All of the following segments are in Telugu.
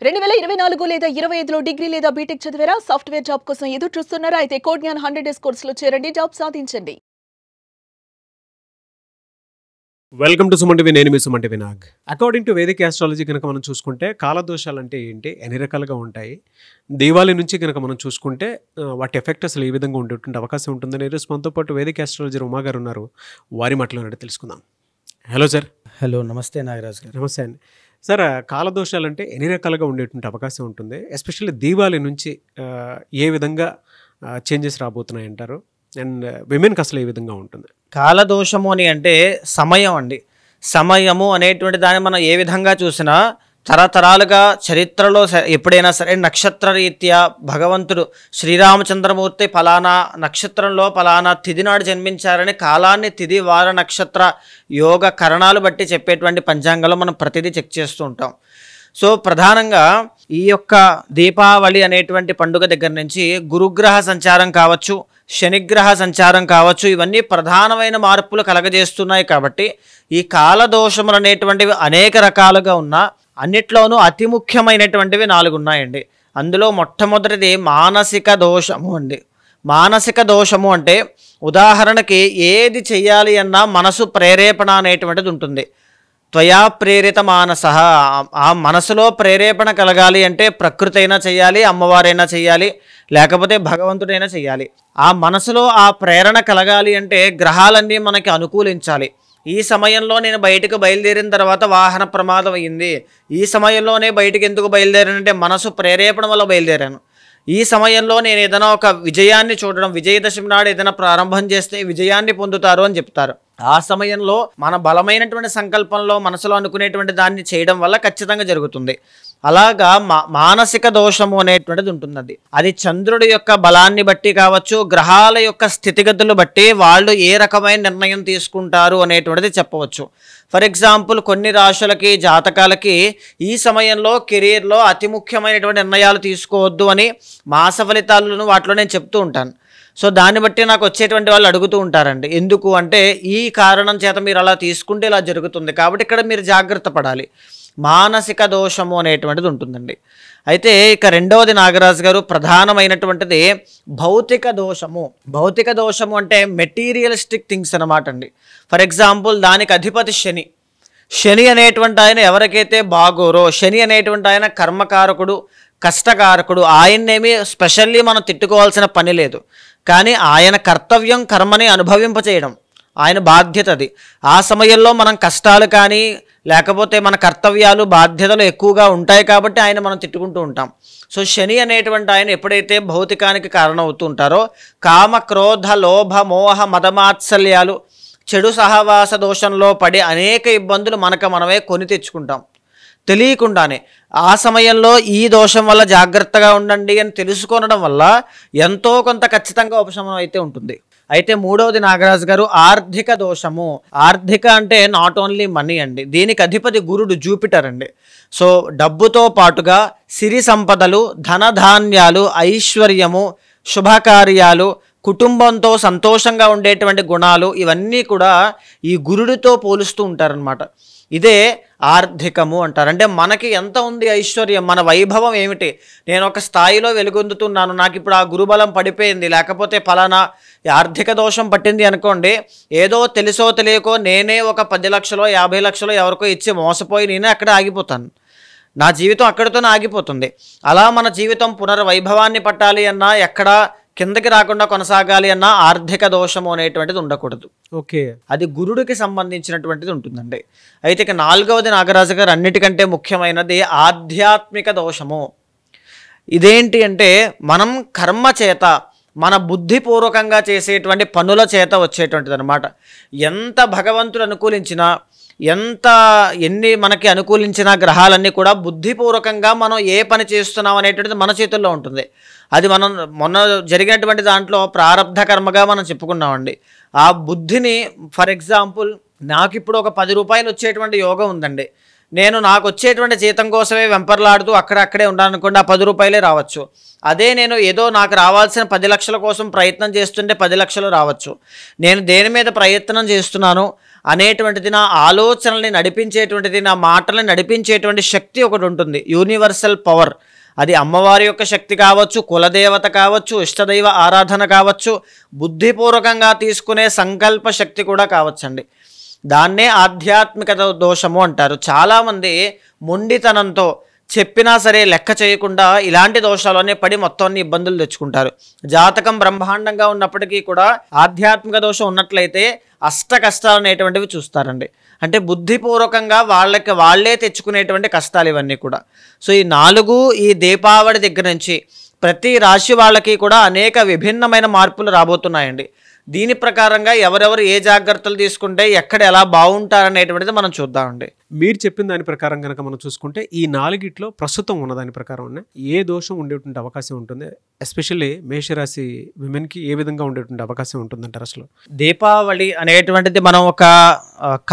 2024 లేదా 25లో డిగ్రీ లేదా బీటెక్ చదివారా? సాఫ్ట్వేర్ జాబ్ కోసం ఎదురు చూస్తున్నారా? అయితే కోడ్ జ్ఞాన్ 100 డేస్ కోర్సులో చేరండి, జాబ్ సాధించండి. Welcome to Suman TV. నేను మీ Suman TV Nag. According to Vedic astrology కనుక మనం చూసుకుంటే కాలదోషాలు అంటే ఏంటి, ఎన్ని రకాలుగా ఉంటాయి, దీవాలి నుంచి కనుక మనం చూసుకుంటే వాటి ఎఫెక్ట్ అసలు ఏ విధంగా ఉండేటువంటి అవకాశం ఉంటుందని ఈరోజు మనతో పాటు వేదిక్ ఆస్ట్రాలజీ ఉమా గారు ఉన్నారు. వారి మాటలు తెలుసుకుందాం. Hello sir. హలో, నమస్తే నాగరాజ్ గారు. నమస్తే అండి. సార్, కాలదోషాలు అంటే ఎన్ని రకాలుగా ఉండేటువంటి అవకాశం ఉంటుంది? ఎస్పెషల్లీ దీవాలి నుంచి ఏ విధంగా చేంజెస్ రాబోతున్నాయి అంటారు? అండ్ విమెన్కి అసలు ఏ విధంగా ఉంటుంది? కాలదోషము అని అంటే సమయం అండి. సమయము అనేటువంటి దాన్ని మనం ఏ విధంగా చూసినా తరతరాలుగా చరిత్రలో ఎప్పుడైనా సరే నక్షత్ర రీత్యా భగవంతుడు శ్రీరామచంద్రమూర్తి ఫలానా నక్షత్రంలో ఫలానా తిథి నాడు జన్మించారని కాలాన్ని తిథి వార నక్షత్ర యోగ కరణాలు బట్టి చెప్పేటువంటి పంచాంగంలో మనం ప్రతిదీ చెక్ చేస్తూ ఉంటాం. సో ప్రధానంగా ఈ యొక్క దీపావళి అనేటువంటి పండుగ దగ్గర నుంచి గురుగ్రహ సంచారం కావచ్చు, శనిగ్రహ సంచారం కావచ్చు, ఇవన్నీ ప్రధానమైన మార్పులు కలగజేస్తున్నాయి. కాబట్టి ఈ కాలదోషములు అనేటువంటివి అనేక రకాలుగా ఉన్నా అన్నిట్లోనూ అతి ముఖ్యమైనటువంటివి 4 ఉన్నాయండి. అందులో మొట్టమొదటిది మానసిక దోషము అండి. మానసిక దోషము అంటే ఉదాహరణకి ఏది చెయ్యాలి అన్నా మనసు ప్రేరేపణ అనేటువంటిది ఉంటుంది. త్వయా ప్రేరిత మానస, ఆ మనసులో ప్రేరేపణ కలగాలి అంటే ప్రకృతి అయినా చెయ్యాలి, అమ్మవారైనా చెయ్యాలి, లేకపోతే భగవంతుడైనా చెయ్యాలి. ఆ మనసులో ఆ ప్రేరణ కలగాలి అంటే గ్రహాలన్నీ మనకి అనుకూలించాలి. ఈ సమయంలో నేను బయటకు బయలుదేరిన తర్వాత వాహన ప్రమాదం అయ్యింది, ఈ సమయంలోనే బయటకు ఎందుకు బయలుదేరానంటే మనసు ప్రేరేపణ వల్ల బయలుదేరాను. ఈ సమయంలో నేను ఏదైనా ఒక విజయాన్ని చూడడం, విజయదశమి నాడు ఏదైనా ప్రారంభం చేస్తే విజయాన్ని పొందుతారు అని చెప్తారు. ఆ సమయంలో మన బలమైనటువంటి సంకల్పంలో మనసులో అనుకునేటువంటి దాన్ని చేయడం వల్ల ఖచ్చితంగా జరుగుతుంది. అలాగా మానసిక దోషము అనేటువంటిది ఉంటుంది. అది చంద్రుడి యొక్క బలాన్ని బట్టి కావచ్చు, గ్రహాల యొక్క స్థితిగతులు బట్టి వాళ్ళు ఏ రకమైన నిర్ణయం తీసుకుంటారు అనేటువంటిది చెప్పవచ్చు. ఫర్ ఎగ్జాంపుల్, కొన్ని రాశులకి జాతకాలకి ఈ సమయంలో కెరీర్లో అతి ముఖ్యమైనటువంటి నిర్ణయాలు తీసుకోవద్దు అని మాస ఫలితాలను వాటిలో నేను చెప్తూ ఉంటాను. సో దాన్ని బట్టి నాకు వచ్చేటువంటి వాళ్ళు అడుగుతూ ఉంటారండి, ఎందుకు అంటే ఈ కారణం చేత మీరు అలా తీసుకుంటే ఇలా జరుగుతుంది, కాబట్టి ఇక్కడ మీరు జాగ్రత్త పడాలి. మానసిక దోషము అనేటువంటిది ఉంటుందండి. అయితే ఇక రెండవది నాగరాజు గారు, ప్రధానమైనటువంటిది భౌతిక దోషము. భౌతిక దోషము అంటే మెటీరియలిస్టిక్ థింగ్స్ అనమాట అండి. ఫర్ ఎగ్జాంపుల్, దానికి అధిపతి శని. శని అనేటువంటి ఆయన ఎవరికైతే బాగోరో, శని అనేటువంటి ఆయన కర్మకారకుడు, కష్టకారకుడు. ఆయన్నేమి స్పెషల్లీ మనం తిట్టుకోవాల్సిన పని లేదు, కానీ ఆయన కర్తవ్యం కర్మని అనుభవింపచేయడం ఆయన బాధ్యత. అది ఆ సమయంలో మనం కష్టాలు కానీ లేకపోతే మన కర్తవ్యాలు బాధ్యతలు ఎక్కువగా ఉంటాయి కాబట్టి ఆయన మనం తిట్టుకుంటూ ఉంటాం. సో శని అనేటువంటి ఆయన ఎప్పుడైతే భౌతికానికి కారణమవుతూ ఉంటారో కామ క్రోధ లోభ మోహ మదమాత్సల్యాలు, చెడు సహవాస దోషంలో పడి అనేక ఇబ్బందులు మనమే కొని తెచ్చుకుంటాం తెలియకుండానే. ఆ సమయంలో ఈ దోషం వల్ల జాగ్రత్తగా ఉండండి అని తెలుసుకోవడం వల్ల ఎంతో కొంత ఖచ్చితంగా ఉపశమనం అయితే ఉంటుంది. అయితే మూడవది నాగరాజు గారు, ఆర్థిక దోషము. ఆర్థిక అంటే నాట్ ఓన్లీ మనీ అండి, దీనికి అధిపతి గురుడు, జూపిటర్ అండి. సో డబ్బుతో పాటుగా సిరి సంపదలు, ధనధాన్యాలు, ఐశ్వర్యము, శుభకార్యాలు, కుటుంబంతో సంతోషంగా ఉండేటువంటి గుణాలు, ఇవన్నీ కూడా ఈ గురుడితో పోలుస్తూ ఉంటారనమాట. ఇదే ఆర్థికము అంటారు. అంటే మనకి ఎంత ఉంది ఐశ్వర్యం, మన వైభవం ఏమిటి, నేను ఒక స్థాయిలో వెలుగొందుతున్నాను, నాకు ఇప్పుడు ఆ గురుబలం పడిపోయింది, లేకపోతే ఫలానా ఆర్థిక దోషం పట్టింది అనుకోండి, ఏదో తెలుసో తెలియకో నేనే ఒక 10 లక్షలో 50 లక్షలో ఎవరికో ఇచ్చి మోసపోయి నేనే అక్కడ ఆగిపోతాను, నా జీవితం అక్కడితోనే ఆగిపోతుంది. అలా మన జీవితం పునర్వైభవాన్ని పట్టాలి అన్నా, ఎక్కడ కిందకి రాకుండా కొనసాగాలి అన్న ఆర్థిక దోషము అనేటువంటిది ఉండకూడదు. ఓకే, అది గురుడికి సంబంధించినటువంటిది ఉంటుందండి. అయితే ఇక 4వది నాగరాజు గారు, అన్నిటికంటే ముఖ్యమైనది ఆధ్యాత్మిక దోషము. ఇదేంటి అంటే మనం కర్మ చేత, మన బుద్ధిపూర్వకంగా చేసేటువంటి పనుల చేత వచ్చేటువంటిది అనమాట. ఎంత భగవంతుడు అనుకూలించినా, ఎన్ని మనకి అనుకూలించిన గ్రహాలన్నీ కూడా బుద్ధిపూర్వకంగా మనం ఏ పని చేస్తున్నాం అనేటువంటిది మన చేతుల్లో ఉంటుంది. అది మనం మొన్న జరిగినటువంటి దాంట్లో ప్రారబ్ధ కర్మగా మనం చెప్పుకున్నామండి. ఆ బుద్ధిని, ఫర్ ఎగ్జాంపుల్, నాకు ఇప్పుడు ఒక 10 రూపాయలు వచ్చేటువంటి యోగం ఉందండి, నేను నాకు వచ్చేటువంటి జీతం కోసమే వెంపర్లాడుతూ అక్కడే ఉన్నాననుకోండి, ఆ 10 రూపాయలే రావచ్చు. అదే నేను ఏదో నాకు రావాల్సిన 10 లక్షల కోసం ప్రయత్నం చేస్తుంటే 10 లక్షలు రావచ్చు. నేను దేని మీద ప్రయత్నం చేస్తున్నాను అనేటువంటిది, నా ఆలోచనల్ని నడిపించేటువంటిది, నా మాటల్ని నడిపించేటువంటి శక్తి ఒకటి ఉంటుంది, యూనివర్సల్ పవర్. అది అమ్మవారి యొక్క శక్తి కావచ్చు, కులదేవత కావచ్చు, ఇష్టదైవ ఆరాధన కావచ్చు, బుద్ధిపూర్వకంగా తీసుకునే సంకల్ప శక్తి కూడా కావచ్చండి. దాన్నే ఆధ్యాత్మిక దోషము అంటారు. చాలామంది మొండితనంతో చెప్పినా సరే లెక్క చేయకుండా ఇలాంటి దోషాలనే పడి మొత్తాన్ని ఇబ్బందులు తెచ్చుకుంటారు. జాతకం బ్రహ్మాండంగా ఉన్నప్పటికీ కూడా ఆధ్యాత్మిక దోషం ఉన్నట్లయితే అష్ట కష్టాలు అనేటువంటివి చూస్తారండి. అంటే బుద్ధిపూర్వకంగా వాళ్ళే తెచ్చుకునేటువంటి కష్టాలు ఇవన్నీ కూడా. సో ఈ 4 ఈ దీపావళి దగ్గర నుంచి ప్రతి రాశి వాళ్ళకి కూడా అనేక విభిన్నమైన మార్పులు రాబోతున్నాయండి. దీని ప్రకారంగా ఎవరెవరు ఏ జాగ్రత్తలు తీసుకుంటే ఎక్కడ ఎలా బాగుంటారనేటువంటిది మనం చూద్దామండి. మీరు చెప్పిన దాని ప్రకారం కనుక మనం చూసుకుంటే ఈ 4గిట్లో ప్రస్తుతం ఉన్న దాని ప్రకారం ఏ దోషం ఉండేటువంటి అవకాశం ఉంటుంది? ఎస్పెషల్లీ మేషరాశి విమెన్కి ఏ విధంగా ఉండేటువంటి అవకాశం ఉంటుందంటారు అసలు? దీపావళి అనేటువంటిది మనం ఒక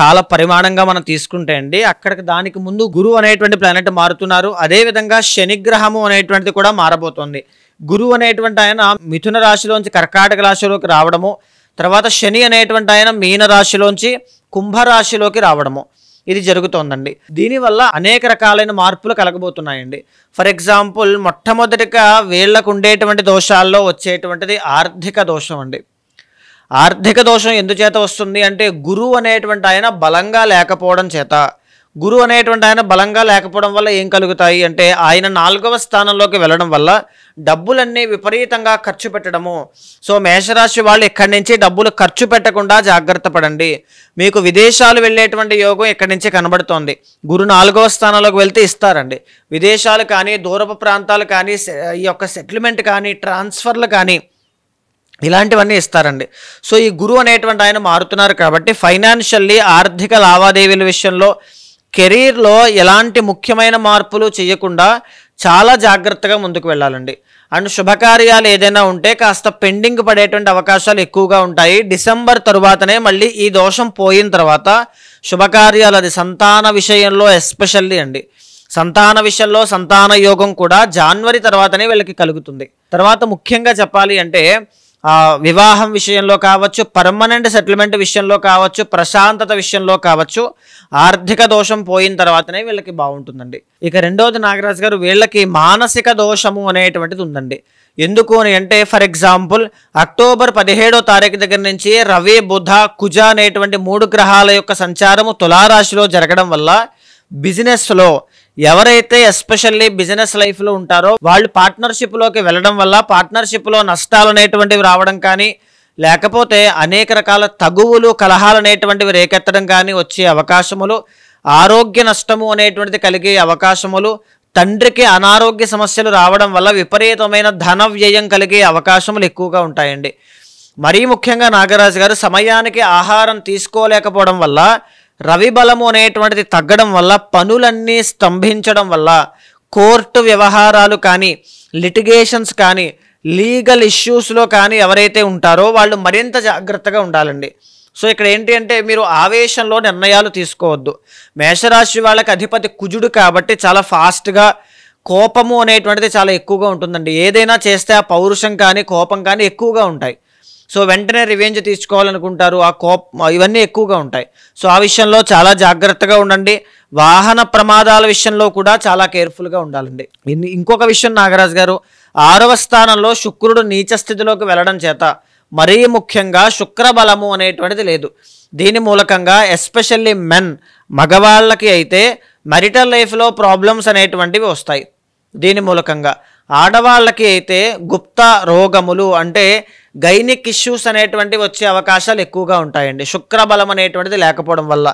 కాల పరిమాణంగా మనం తీసుకుంటే అండి, అక్కడికి దానికి ముందు గురువు అనేటువంటి ప్లానెట్ మారుతున్నారు. అదేవిధంగా శనిగ్రహము అనేటువంటిది కూడా మారబోతోంది. గురువు అనేటువంటి ఆయన మిథున రాశిలోంచి కర్కాటక రాశిలోకి రావడము, తర్వాత శని అనేటువంటి ఆయన మీన రాశిలోంచి కుంభరాశిలోకి రావడము, ఇది జరుగుతోందండి. దీనివల్ల అనేక రకాలైన మార్పులు కలగబోతున్నాయండి. ఫర్ ఎగ్జాంపుల్, మొట్టమొదటిగా వీళ్ళకు ఉండేటువంటి దోషాల్లో వచ్చేటువంటిది ఆర్థిక దోషం అండి. ఆర్థిక దోషం ఎందుచేత వస్తుంది అంటే, గురువు అనేటువంటి ఆయన బలంగా లేకపోవడం చేత. గురువు అనేటువంటి ఆయన బలంగా లేకపోవడం వల్ల ఏం కలుగుతాయి అంటే, ఆయన 4వ స్థానంలోకి వెళ్ళడం వల్ల డబ్బులన్నీ విపరీతంగా ఖర్చు పెట్టడము. సో మేషరాశి వాళ్ళు ఇక్కడి నుంచి డబ్బులు ఖర్చు పెట్టకుండా జాగ్రత్త పడండి. మీకు విదేశాలు వెళ్ళేటువంటి యోగం ఇక్కడి నుంచి కనబడుతోంది. గురు 4వ స్థానంలోకి వెళ్తే ఇస్తారండి. విదేశాలు కానీ, దూరపు ప్రాంతాలు కానీ, ఈ యొక్క సెటిల్మెంట్ కానీ, ట్రాన్స్ఫర్లు కానీ, ఇలాంటివన్నీ ఇస్తారండి. సో ఈ గురువు అనేటువంటి ఆయన మారుతున్నారు కాబట్టి ఫైనాన్షియల్లీ, ఆర్థిక లావాదేవీల విషయంలో, కెరీర్లో ఎలాంటి ముఖ్యమైన మార్పులు చేయకుండా చాలా జాగ్రత్తగా ముందుకు వెళ్ళాలండి. అండ్ శుభకార్యాలు ఏదైనా ఉంటే కాస్త పెండింగ్ పడేటువంటి అవకాశాలు ఎక్కువగా ఉంటాయి. డిసెంబర్ తరువాతనే మళ్ళీ ఈ దోషం పోయిన తర్వాత శుభకార్యాలు, అది సంతాన విషయంలో ఎస్పెషల్లీ అండి, సంతాన విషయంలో సంతాన యోగం కూడా జనవరి తర్వాతనే వీళ్ళకి కలుగుతుంది. తర్వాత ముఖ్యంగా చెప్పాలి అంటే వివాహం విషయంలో కావచ్చు, పర్మనెంట్ సెటిల్మెంట్ విషయంలో కావచ్చు, ప్రశాంతత విషయంలో కావచ్చు, ఆర్థిక దోషం పోయిన తర్వాతనే వీళ్ళకి బాగుంటుందండి. ఇక రెండవది నాగరాజు గారు, వీళ్ళకి మానసిక దోషము అనేటువంటిది ఉందండి. ఎందుకు అని అంటే, ఫర్ ఎగ్జాంపుల్ అక్టోబర్ 17వ తారీఖు దగ్గర నుంచి రవి, బుధ, కుజ అనేటువంటి 3 గ్రహాల యొక్క సంచారము తులారాశిలో జరగడం వల్ల బిజినెస్లో ఎవరైతే ఎస్పెషల్లీ బిజినెస్ లైఫ్లో ఉంటారో వాళ్ళు పార్ట్నర్షిప్లోకి వెళ్ళడం వల్ల పార్ట్నర్షిప్లో నష్టాలు అనేటువంటివి రావడం కానీ, లేకపోతే అనేక రకాల తగువులు, కలహాలు అనేటువంటివి రేకెత్తడం కానీ వచ్చే అవకాశములు, ఆరోగ్య నష్టము అనేటువంటిది కలిగే అవకాశములు, తండ్రికి అనారోగ్య సమస్యలు రావడం వల్ల విపరీతమైన ధన వ్యయం కలిగే అవకాశములు ఎక్కువగా ఉంటాయండి. మరీ ముఖ్యంగా నాగరాజు గారు, సమయానికి ఆహారం తీసుకోలేకపోవడం వల్ల, రవి బలము అనేటువంటిది తగ్గడం వల్ల, పనులన్నీ స్తంభించడం వల్ల, కోర్టు వ్యవహారాలు కానీ, లిటిగేషన్స్ కానీ, లీగల్ ఇష్యూస్లో కానీ ఎవరైతే ఉంటారో వాళ్ళు మరింత జాగ్రత్తగా ఉండాలండి. సో ఇక్కడ ఏంటి అంటే, మీరు ఆవేశంలో నిర్ణయాలు తీసుకోవద్దు. మేషరాశి వాళ్ళకి అధిపతి కుజుడు కాబట్టి చాలా ఫాస్ట్గా కోపము అనేటువంటిది చాలా ఎక్కువగా ఉంటుందండి. ఏదైనా చేస్తే ఆ పౌరుషం కానీ, కోపం కానీ ఎక్కువగా ఉంటాయి. సో వెంటనే రివెంజ్ తీసుకోవాలనుకుంటారు, ఆ ఇవన్నీ ఎక్కువగా ఉంటాయి. సో ఆ విషయంలో చాలా జాగ్రత్తగా ఉండండి. వాహన ప్రమాదాల విషయంలో కూడా చాలా కేర్ఫుల్గా ఉండాలండి. ఇంకొక విషయం నాగరాజు గారు, 6వ స్థానంలో శుక్రుడు నీచ స్థితిలోకి వెళ్ళడం చేత మరీ ముఖ్యంగా శుక్రబలము అనేటువంటిది లేదు. దీని మూలకంగా ఎస్పెషల్లీ మగవాళ్ళకి అయితే marital లైఫ్లో ప్రాబ్లమ్స్ అనేటువంటివి వస్తాయి. దీని మూలకంగా ఆడవాళ్ళకి అయితే గుప్త రోగములు అంటే గైనిక్ ఇష్యూస్ అనేటువంటివి వచ్చే అవకాశాలు ఎక్కువగా ఉంటాయండి, శుక్రబలం అనేటువంటిది లేకపోవడం వల్ల.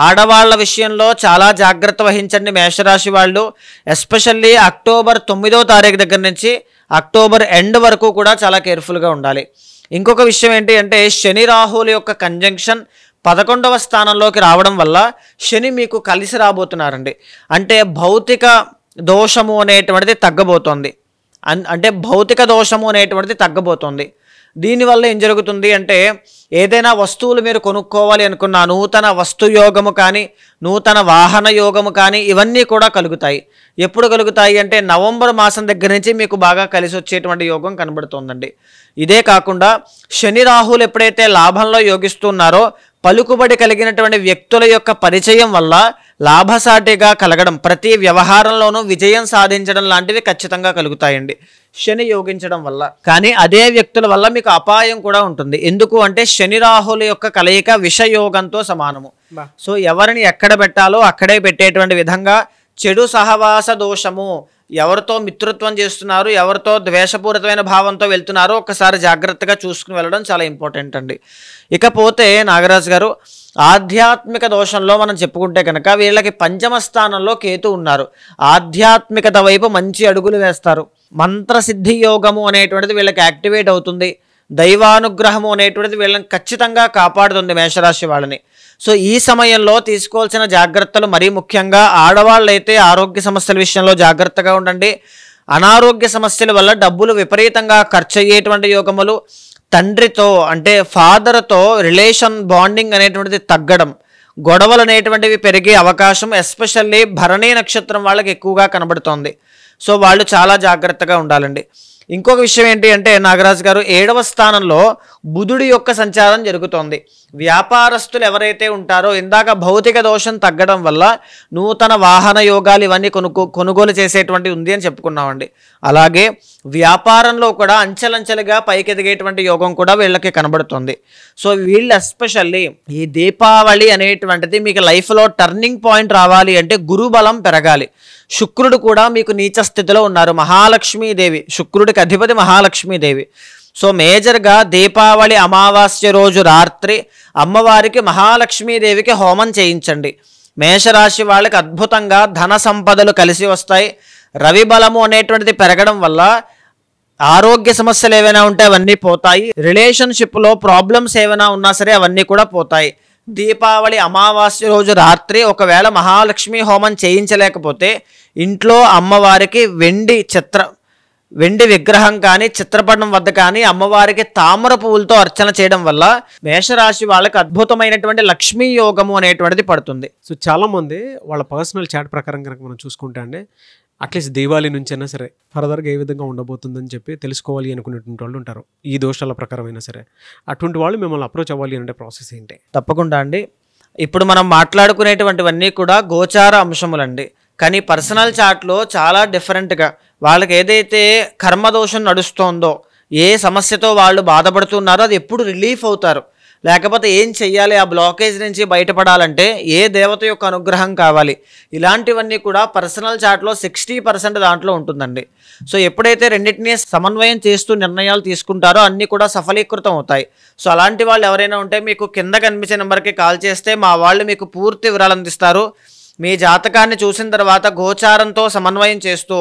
ఆడవాళ్ళ విషయంలో చాలా జాగ్రత్త వహించండి మేషరాశి వాళ్ళు. ఎస్పెషల్లీ అక్టోబర్ 9వ తారీఖు దగ్గర నుంచి అక్టోబర్ ఎండ్ వరకు కూడా చాలా కేర్ఫుల్గా ఉండాలి. ఇంకొక విషయం ఏంటి అంటే, శని రాహుల యొక్క కంజంక్షన్ 11వ స్థానంలోకి రావడం వల్ల శని మీకు కలిసి రాబోతున్నారండి. అంటే భౌతిక దోషము అనేటువంటిది తగ్గబోతోంది. అంటే భౌతిక దోషము అనేటువంటిది తగ్గబోతోంది. దీనివల్ల ఏం జరుగుతుంది అంటే ఏదైనా వస్తువులు మీరు కొనుక్కోవాలి అనుకున్న నూతన వస్తు యోగము కానీ నూతన వాహన యోగము కానీ ఇవన్నీ కూడా కలుగుతాయి. ఎప్పుడు కలుగుతాయి అంటే నవంబర్ మాసం దగ్గర నుంచి మీకు బాగా కలిసి వచ్చేటువంటి యోగం కనబడుతోందండి. ఇదే కాకుండా శని రాహులు ఎప్పుడైతే లాభంలో యోగిస్తున్నారో పలుకుబడి కలిగినటువంటి వ్యక్తుల యొక్క పరిచయం వల్ల లాభసాటిగా కలగడం, ప్రతి వ్యవహారంలోనూ విజయం సాధించడం లాంటివి ఖచ్చితంగా కలుగుతాయండి శని యోగించడం వల్ల. కానీ అదే వ్యక్తుల వల్ల మీకు అపాయం కూడా ఉంటుంది. ఎందుకు అంటే శని రాహుల యొక్క కలయిక విషయోగంతో సమానము. సో ఎవరిని ఎక్కడ పెట్టాలో అక్కడే పెట్టేటువంటి విధంగా చెడు సహవాస దోషము, ఎవరితో మిత్రత్వం చేస్తున్నారు, ఎవరితో ద్వేషపూరితమైన భావంతో వెళ్తున్నారో ఒక్కసారి జాగ్రత్తగా చూసుకుని వెళ్ళడం చాలా ఇంపార్టెంట్ అండి. ఇకపోతే నాగరాజు గారు, ఆధ్యాత్మిక దోషంలో మనం చెప్పుకుంటే కనుక వీళ్ళకి పంచమ స్థానంలో కేతు ఉన్నారు. ఆధ్యాత్మికత వైపు మంచి అడుగులు వేస్తారు. మంత్రసిద్ధి యోగము అనేటువంటిది వీళ్ళకి యాక్టివేట్ అవుతుంది. దైవానుగ్రహము అనేటువంటిది వీళ్ళని ఖచ్చితంగా కాపాడుతుంది మేషరాశి వాళ్ళని. సో ఈ సమయంలో తీసుకోవాల్సిన జాగ్రత్తలు మరీ ముఖ్యంగా ఆడవాళ్ళైతే ఆరోగ్య సమస్యల విషయంలో జాగ్రత్తగా ఉండండి. అనారోగ్య సమస్యల వల్ల డబ్బులు విపరీతంగా ఖర్చు అయ్యేటువంటి యోగములు, తండ్రితో అంటే ఫాదర్తో రిలేషన్ బాండింగ్ అనేటువంటిది తగ్గడం, గొడవలు అనేటువంటివి పెరిగే అవకాశం ఎస్పెషల్లీ భరణీ నక్షత్రం వాళ్ళకి ఎక్కువగా కనబడుతోంది. సో వాళ్ళు చాలా జాగ్రత్తగా ఉండాలండి. ఇంకొక విషయం ఏంటి అంటే నాగరాజు గారు, 7వ స్థానంలో బుధుడి యొక్క సంచారం జరుగుతోంది. వ్యాపారస్తులు ఎవరైతే ఉంటారో ఇందాక భౌతిక దోషం తగ్గడం వల్ల నూతన వాహన యోగాలు ఇవన్నీ కొనుగోలు చేసేటువంటి ఉంది అని చెప్పుకున్నామండి. అలాగే వ్యాపారంలో కూడా అంచెలంచెలుగా పైకెదిగేటువంటి యోగం కూడా వీళ్ళకి కనబడుతుంది. సో వీళ్ళు ఎస్పెషల్లీ ఈ దీపావళి అనేటువంటిది మీకు లైఫ్లో టర్నింగ్ పాయింట్ రావాలి అంటే గురుబలం పెరగాలి. శుక్రుడు కూడా మీకు నీచ స్థితిలో ఉన్నారు. మహాలక్ష్మీదేవి, శుక్రుడికి అధిపతి మహాలక్ష్మీదేవి. సో మేజర్గా దీపావళి అమావాస్య రోజు రాత్రి అమ్మవారికి మహాలక్ష్మీదేవికి హోమం చేయించండి. మేషరాశి వాళ్ళకి అద్భుతంగా ధన సంపదలు కలిసి వస్తాయి. రవి బలము అనేటువంటిది పెరగడం వల్ల ఆరోగ్య సమస్యలు ఏవైనా ఉంటే అవన్నీ పోతాయి. రిలేషన్షిప్లో ప్రాబ్లమ్స్ ఏమైనా ఉన్నా సరే అవన్నీ కూడా పోతాయి. దీపావళి అమావాస్య రోజు రాత్రి ఒకవేళ మహాలక్ష్మి హోమం చేయించలేకపోతే ఇంట్లో అమ్మవారికి వెండి విగ్రహం కానీ చిత్రపటం వద్ద కానీ అమ్మవారికి తామర పువ్వులతో అర్చన చేయడం వల్ల మేషరాశి వాళ్ళకి అద్భుతమైనటువంటి లక్ష్మీ యోగము అనేటువంటిది పడుతుంది. సో చాలామంది వాళ్ళ పర్సనల్ చాట్ ప్రకారం కనుక మనం చూసుకుంటే అండి, అట్లీస్ట్ దీవాళి నుంచైనా సరే ఫర్దర్గా ఏ విధంగా ఉండబోతుందని చెప్పి తెలుసుకోవాలి అనుకునేటువంటి వాళ్ళు ఉంటారు. ఈ దోషాల ప్రకారం అయినా సరే అటువంటి వాళ్ళు మిమ్మల్ని అప్రోచ్ అవ్వాలి అంటే ప్రాసెస్ ఏంటి? తప్పకుండా అండి. ఇప్పుడు మనం మాట్లాడుకునేటువంటివన్నీ కూడా గోచార అంశములండి. కానీ పర్సనల్ చాట్లో చాలా డిఫరెంట్గా వాళ్ళకి ఏదైతే కర్మదోషం నడుస్తోందో, ఏ సమస్యతో వాళ్ళు బాధపడుతున్నారో అది ఎప్పుడు రిలీఫ్ అవుతారు, లేకపోతే ఏం చెయ్యాలి, ఆ బ్లాకేజ్ నుంచి బయటపడాలంటే ఏ దేవత యొక్క అనుగ్రహం కావాలి, ఇలాంటివన్నీ కూడా పర్సనల్ చాట్లో 60% దాంట్లో ఉంటుందండి. సో ఎప్పుడైతే రెండింటినీ సమన్వయం చేస్తూ నిర్ణయాలు తీసుకుంటారో అన్నీ కూడా సఫలీకృతం అవుతాయి. సో అలాంటి వాళ్ళు ఎవరైనా ఉంటే మీకు కింద కనిపించే నెంబర్కి కాల్ చేస్తే మా వాళ్ళు మీకు పూర్తి వివరాలు అందిస్తారు. మీ జాతకాన్ని చూసిన తర్వాత గోచారంతో సమన్వయం చేస్తూ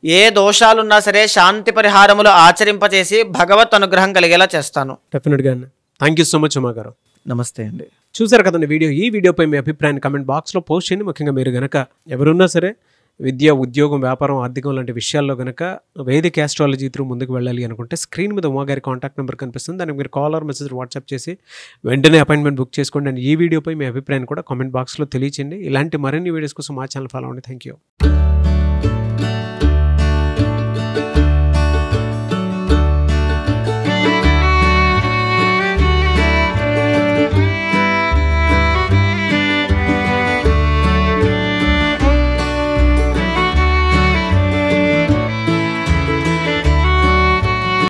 ఏ దోషాలున్నా సరే శాంతి పరిహారములు ఆచరింపచేసి భగవత్ అనుగ్రహం కలిగేలా చేస్తాను. డెఫినెట్గా. Thank you so much Uma గారు. నమస్తే అండి. చూసారు కదండి వీడియో. ఈ వీడియోపై మీ అభిప్రాయాన్ని కమెంట్ బాక్స్లో పోస్ట్ చేయండి. ముఖ్యంగా మీరు కనుక ఎవరున్నా సరే విద్య, ఉద్యోగం, వ్యాపారం, ఆర్థికం లాంటి విషయాల్లో కనుక వేదిక ఆస్ట్రాలజీ త్రూ ముందుకు వెళ్ళాలి అనుకుంటే స్క్రీన్ మీద ఉమా గారి కాంటాక్ట్ నెంబర్ కనిపిస్తుంది. దానికి మీరు కాల్ ఆర్ మెసేజ్ వాట్సాప్ చేసి వెంటనే అపాయింట్మెంట్ బుక్ చేసుకోండి. అండ్ ఈ వీడియోపై మీ అభిప్రాయాన్ని కూడా కామెంట్ బాక్స్లో తెలియచేయండి. ఇలాంటి మరిన్ని వీడియోస్ కోసం మా ఛానల్ ఫాలో అవ్వండి. Thank you.